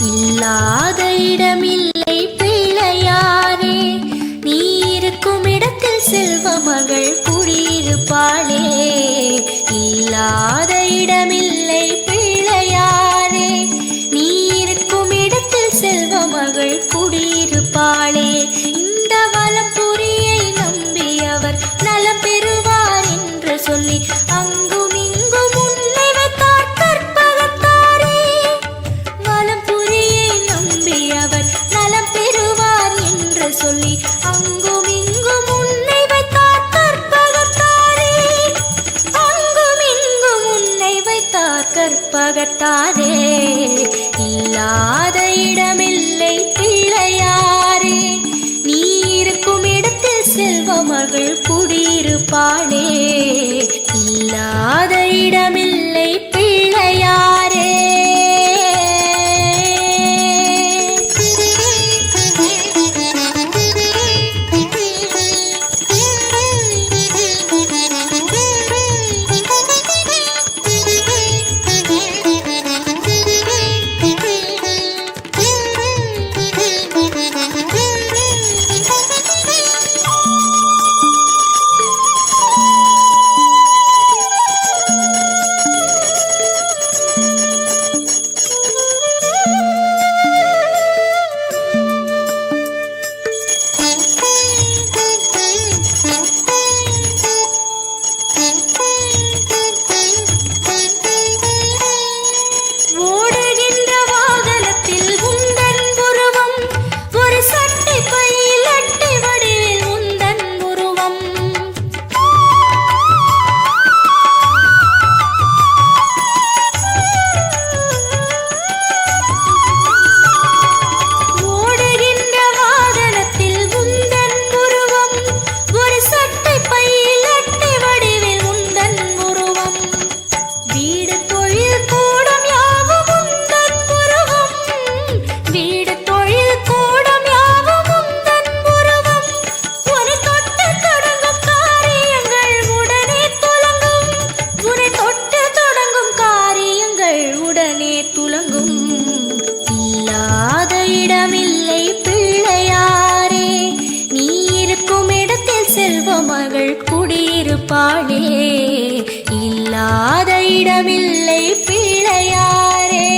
இல்லாத இடமில்லை பிள்ளையாரே, நீ இருக்கும் இடத்தில் செல்வ மகள் குடியிருப்பாளே. இல்லாத இடமில்லை பிள்ளையாரே, நீ இருக்கும் இடத்தில் செல்வ மகள் குடியிருப்பாளே. இந்த வலம்புரியை நம்பி அவர் நலம் பெறுவார் என்று சொல்லி அங்கும் இங்கும் உன்னை வைத்தார் கற்பகத்தாரே. வலம்புரியை நம்பி அவர் நலம் பெறுவார் என்று சொல்லி அங்கும் இங்கும் உன்னை வைத்தார் கற்பகத்தாரே. அங்கும் இங்கும் உன்னை வைத்தார் கற்பகத்தாரே. இல்லாத இடமில்லை பிள்ளையாரே, நீ இருக்கும் இடத்தில் செல்வ மகள் குடியிருப்பாளே. இல்லாத இடமில்லை பிள்ளையாரே. இல்லாத இடமில்லை பிள்ளையாரே, நீ இருக்கும் இடத்தில் செல்வ மகள் குடியிருப்பாளே. இல்லாத இடமில்லை பிள்ளையாரே.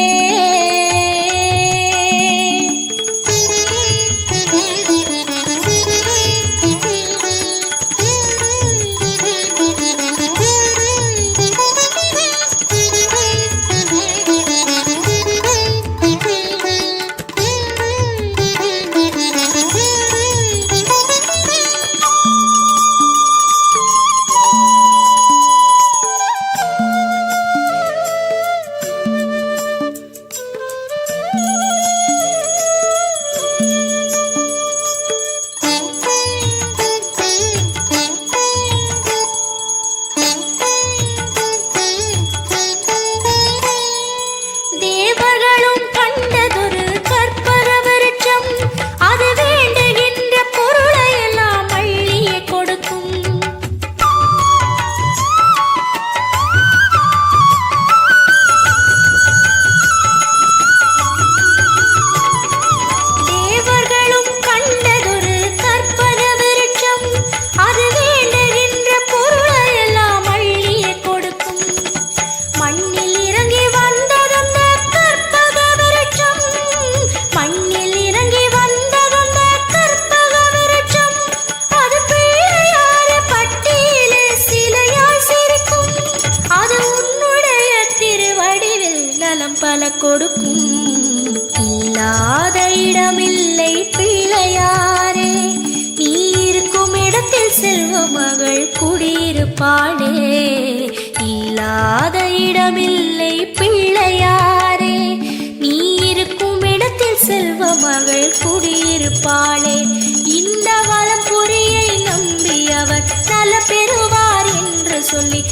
பல கொடுக்கும். இல்லாத இடமில்லை பிள்ளையாரே, நீ இருக்கும் இடத்தில் செல்வ மகள் குடியிருப்பாளே. இல்லாத இடமில்லை பிள்ளையாரே, நீ இருக்கும் இடத்தில் செல்வ மகள் குடியிருப்பாளே. இந்த வலம்புரியை நம்பி அவர் நல பெறுவார் என்று சொல்லி